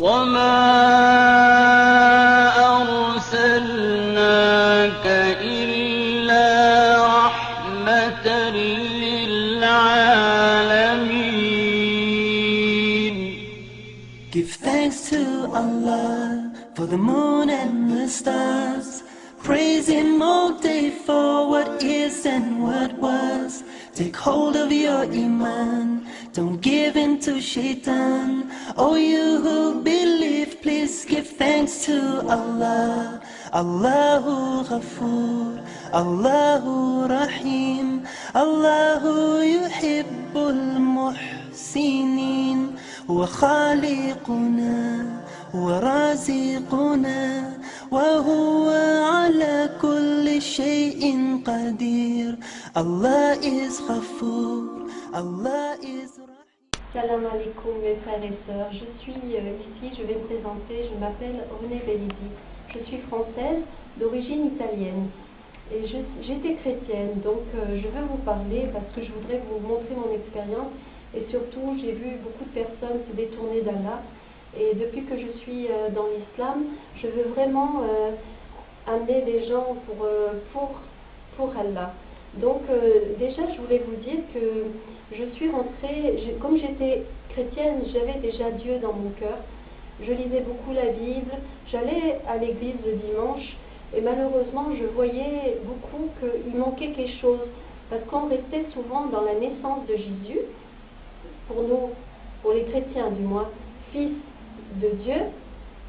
وما أرسلناك إلا رحمة للعالمين. Give thanks to Allah for the moon and the stars. Praise Him all day for what is and what was. Take hold of your iman, don't give in to shaitan. Oh, you who believe, please give thanks to Allah. Allahu Ghafoor, Allahu Rahim, Allahu yuhibbul muhsinin. هو خالقنا هو رازقنا وهو على كل شيء قدير. Allah is Ghafoor, Allah is Rahim. Salam alaikum mes frères et sœurs, je suis ici, je vais me présenter, je m'appelle Renée Bellidi, je suis française d'origine italienne et j'étais chrétienne, donc je vais vous parler parce que je voudrais vous montrer mon expérience et surtout j'ai vu beaucoup de personnes se détourner d'Allah et depuis que je suis dans l'islam, je veux vraiment amener les gens pour Allah. Donc déjà je voulais vous dire que je suis rentrée, comme j'étais chrétienne, j'avais déjà Dieu dans mon cœur, je lisais beaucoup la Bible, j'allais à l'église le dimanche et malheureusement je voyais beaucoup qu'il manquait quelque chose parce qu'on restait souvent dans la naissance de Jésus, pour nous, pour les chrétiens du moins, fils de Dieu,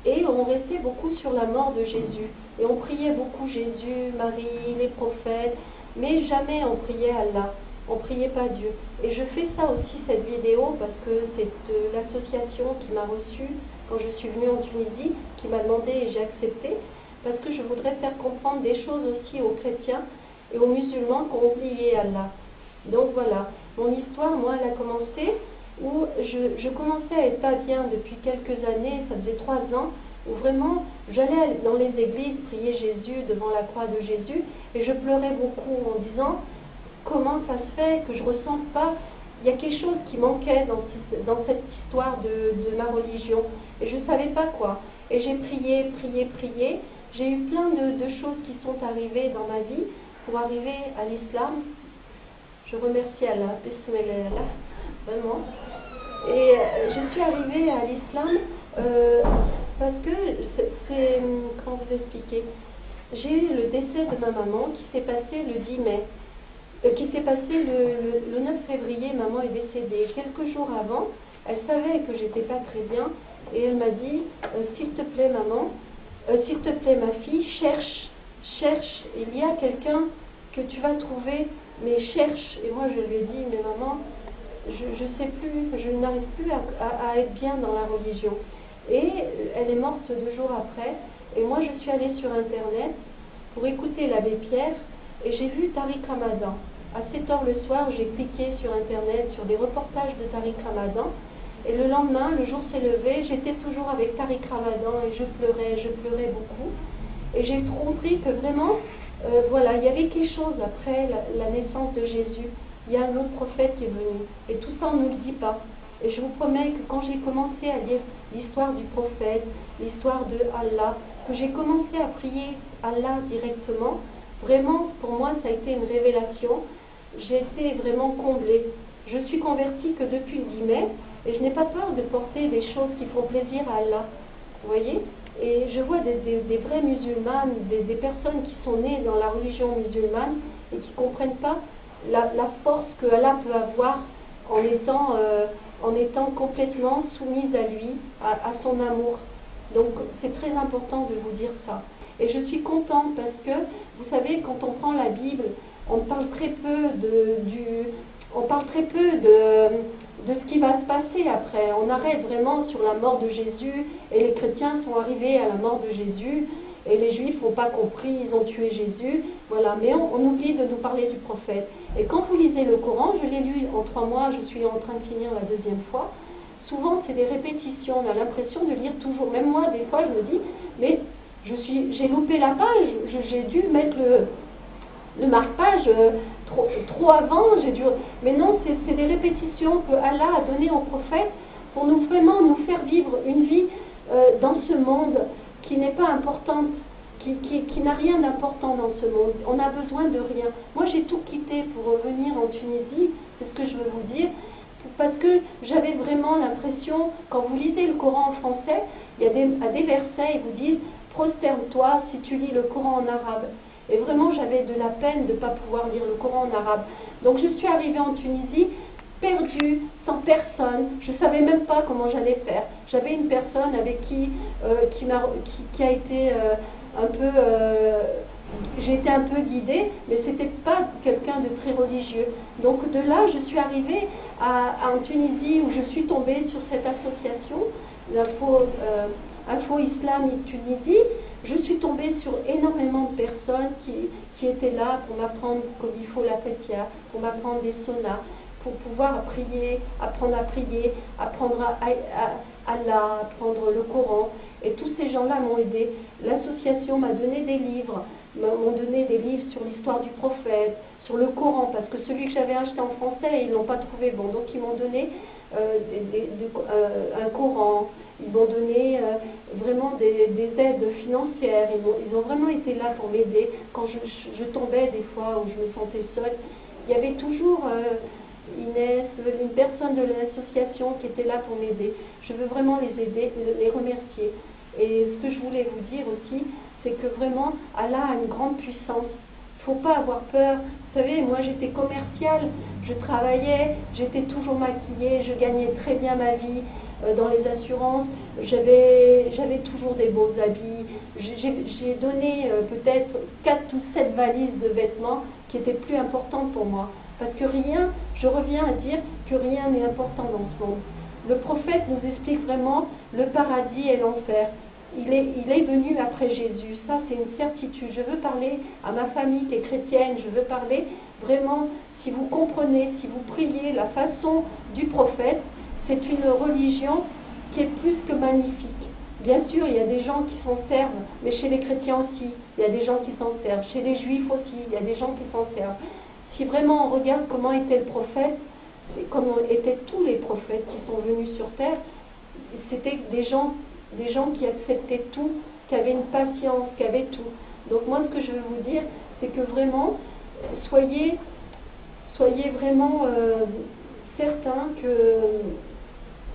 et on restait beaucoup sur la mort de Jésus et on priait beaucoup Jésus, Marie, les prophètes, mais jamais on priait Allah, on priait pas Dieu. Et je fais ça aussi, cette vidéo, parce que c'est l'association qui m'a reçue quand je suis venue en Tunisie, qui m'a demandé et j'ai accepté, parce que je voudrais faire comprendre des choses aussi aux chrétiens et aux musulmans qui ont oublié Allah. Donc voilà, mon histoire, moi, elle a commencé où je commençais à être pas bien depuis quelques années, ça faisait 3 ans, où vraiment j'allais dans les églises prier Jésus devant la croix de Jésus et je pleurais beaucoup en disant comment ça se fait que je ne ressens pas, il y a quelque chose qui manquait dans cette histoire de ma religion et je ne savais pas quoi. Et j'ai prié, j'ai eu plein de choses qui sont arrivées dans ma vie pour arriver à l'islam. Je remercie Allah, Bismillah, vraiment. Et je suis arrivée à l'islam parce que c'est, comment vous expliquer, j'ai eu le décès de ma maman qui s'est passé le 10 mai, qui s'est passé le 9 février, maman est décédée. Quelques jours avant, elle savait que j'étais pas très bien et elle m'a dit s'il te plaît maman, s'il te plaît ma fille, cherche, il y a quelqu'un que tu vas trouver, mais cherche. Et moi je lui ai dit mais maman, je sais plus, je n'arrive plus à être bien dans la religion. Et elle est morte 2 jours après. Et moi je suis allée sur internet pour écouter l'abbé Pierre et j'ai vu Tariq Ramadan. À 7h le soir, j'ai cliqué sur internet sur des reportages de Tariq Ramadan. Et le lendemain, le jour s'est levé, j'étais toujours avec Tariq Ramadan et je pleurais beaucoup. Et j'ai compris que vraiment, voilà, il y avait quelque chose après la naissance de Jésus. Il y a un autre prophète qui est venu. Et tout ça, on ne nous le dit pas. Et je vous promets que quand j'ai commencé à lire l'histoire du prophète, l'histoire de Allah, que j'ai commencé à prier Allah directement, vraiment, pour moi, ça a été une révélation. J'ai été vraiment comblée. Je suis convertie que depuis le 10 mai et je n'ai pas peur de porter des choses qui font plaisir à Allah. Vous voyez? Et je vois des vraies musulmanes, des personnes qui sont nées dans la religion musulmane et qui ne comprennent pas la force que Allah peut avoir en étant complètement soumise à lui, à son amour. Donc c'est très important de vous dire ça. Et je suis contente parce que, vous savez, quand on prend la Bible, on parle très peu de ce qui va se passer après. On arrête vraiment sur la mort de Jésus et les chrétiens sont arrivés à la mort de Jésus et les juifs n'ont pas compris, ils ont tué Jésus, voilà. Mais on oublie de nous parler du prophète. Et quand vous lisez le Coran, je l'ai lu en 3 mois, je suis en train de finir la 2e fois, souvent c'est des répétitions, on a l'impression de lire toujours. Même moi, des fois, je me dis, mais j'ai loupé la page, j'ai dû mettre le marque-page trop avant, mais non, c'est des répétitions que Allah a données aux prophètes pour vraiment nous faire vivre une vie monde qui n'est pas importante, qui n'a rien d'important dans ce monde. On n'a besoin de rien. Moi, j'ai tout quitté pour revenir en Tunisie, c'est ce que je veux vous dire, parce que j'avais vraiment l'impression, quand vous lisez le Coran en français, il y a des versets, ils vous disent « prosterne-toi si tu lis le Coran en arabe ». Et vraiment, j'avais de la peine de ne pas pouvoir lire le Coran en arabe. Donc, je suis arrivée en Tunisie, perdue, sans personne. Je ne savais même pas comment j'allais faire. J'avais une personne avec qui a été un peu... j'ai été un peu guidée, mais ce n'était pas quelqu'un de très religieux. Donc de là, je suis arrivée en Tunisie, où je suis tombée sur cette association, Info Islam Tunisie. Je suis tombée sur énormément de personnes qui étaient là pour m'apprendre comme il faut la fatiha, pour m'apprendre des sonas, pour pouvoir prier, apprendre à prier, apprendre à Allah, apprendre le Coran. Et tous ces gens-là m'ont aidé. L'association m'a donné des livres, m'ont donné des livres sur l'histoire du prophète, sur le Coran, parce que celui que j'avais acheté en français, ils ne l'ont pas trouvé bon. Donc ils m'ont donné un Coran, ils m'ont donné vraiment des aides financières, ils ont vraiment été là pour m'aider. Quand je tombais des fois où je me sentais seule, il y avait toujours Inès, une personne de l'association qui était là pour m'aider. Je veux vraiment les aider, les remercier. Et ce que je voulais vous dire aussi, c'est que vraiment, Allah a une grande puissance. Il ne faut pas avoir peur. Vous savez, moi j'étais commerciale, je travaillais, j'étais toujours maquillée, je gagnais très bien ma vie dans les assurances, j'avais toujours des beaux habits. J'ai donné peut-être 4 ou 7 valises de vêtements qui étaient plus importantes pour moi. Parce que rien, je reviens à dire que rien n'est important dans ce monde. Le prophète nous explique vraiment le paradis et l'enfer. Il est venu après Jésus, ça c'est une certitude. Je veux parler à ma famille qui est chrétienne, je veux parler vraiment, si vous comprenez, si vous priez la façon du prophète, c'est une religion qui est plus que magnifique. Bien sûr, il y a des gens qui s'en servent, mais chez les chrétiens aussi, il y a des gens qui s'en servent. Chez les juifs aussi, il y a des gens qui s'en servent. Si vraiment on regarde comment était le prophète, et comment étaient tous les prophètes qui sont venus sur terre, c'était des gens qui acceptaient tout, qui avaient une patience, qui avaient tout. Donc moi, ce que je veux vous dire, c'est que vraiment, soyez vraiment certains que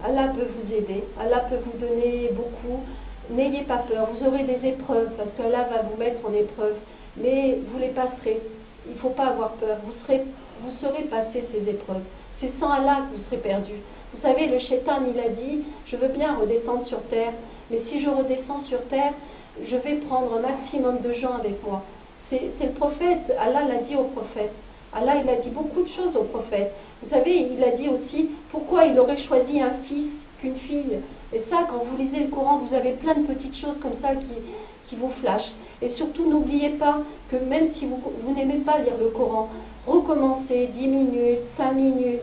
Allah peut vous aider, Allah peut vous donner beaucoup. N'ayez pas peur, vous aurez des épreuves, parce qu'Allah va vous mettre en épreuve, mais vous les passerez. Il ne faut pas avoir peur, vous saurez passer ces épreuves. C'est sans Allah que vous serez perdu. Vous savez, le shaitan, il a dit, je veux bien redescendre sur terre, mais si je redescends sur terre, je vais prendre un maximum de gens avec moi. C'est le prophète, Allah l'a dit au prophète. Allah, il a dit beaucoup de choses au prophète. Vous savez, il a dit aussi pourquoi il aurait choisi un fils qu'une fille. Et ça, quand vous lisez le Coran, vous avez plein de petites choses comme ça qui vous flashent. Et surtout, n'oubliez pas que même si vous n'aimez pas lire le Coran, recommencez 10 minutes, 5 minutes,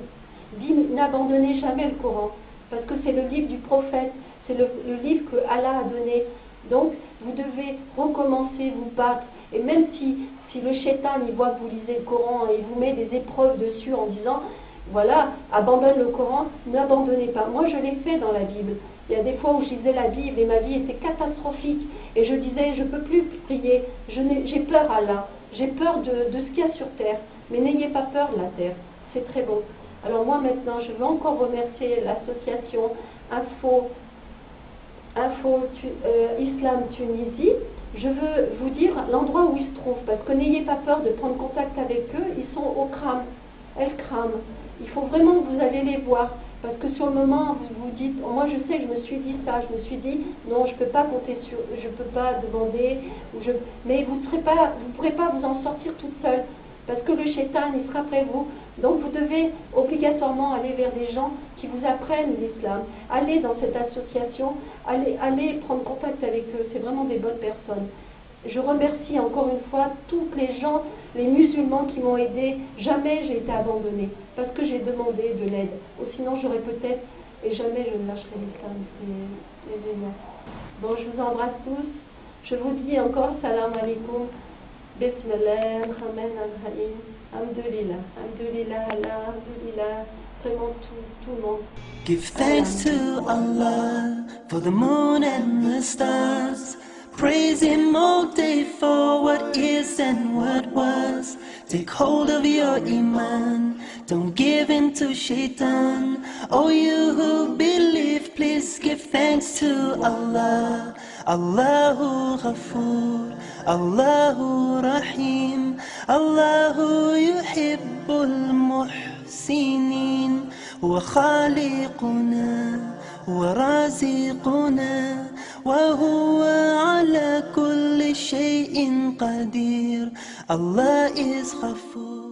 n'abandonnez jamais le Coran. Parce que c'est le livre du prophète, c'est le livre que Allah a donné. Donc, vous devez recommencer, vous battre. Et même si le shaitan, il voit que vous lisez le Coran et il vous met des épreuves dessus en disant, voilà, abandonne le Coran, n'abandonnez pas. Moi, je l'ai fait dans la Bible. Il y a des fois où je lisais la Bible et ma vie était catastrophique. Et je disais, je ne peux plus prier, j'ai peur Allah, j'ai peur de ce qu'il y a sur terre. Mais n'ayez pas peur de la terre, c'est très bon. Alors moi maintenant, je veux encore remercier l'association Info Islam Tunisie. Je veux vous dire l'endroit où ils se trouvent, parce que n'ayez pas peur de prendre contact avec eux, ils sont au Kram, El Kram. Il faut vraiment que vous allez les voir, parce que sur le moment, vous vous dites, moi je sais, je me suis dit ça, je me suis dit, non, je ne peux pas compter sur, je ne peux pas demander, mais vous ne pourrez pas vous en sortir toute seule, parce que le shaitan, il sera après vous. Donc vous devez obligatoirement aller vers des gens qui vous apprennent l'islam. Allez dans cette association, allez prendre contact avec eux, c'est vraiment des bonnes personnes. Je remercie encore une fois tous les gens, les musulmans qui m'ont aidé. Jamais j'ai été abandonnée, parce que j'ai demandé de l'aide. Ou sinon j'aurais peut-être, et jamais je ne lâcherai l'islam. C'est génial. Bon, je vous embrasse tous. Je vous dis encore salam alaikum. Bismillah, Rahman Rahim. Alhamdulillah, Alhamdulillah, Allah, Alhamdulillah. vraiment tout le monde. Give thanks to Allah for the moon and the stars. Praise Him all day for what is and what was. Take hold of your iman, don't give in to shaitan. Oh, you who believe, please give thanks to Allah. Allahu Ghafoor, Allahu Rahim, Allahu yuhibbul muhsinin. هو خالقنا ورازقنا وهو على كل شيء قدير. Allah is Ghafoor.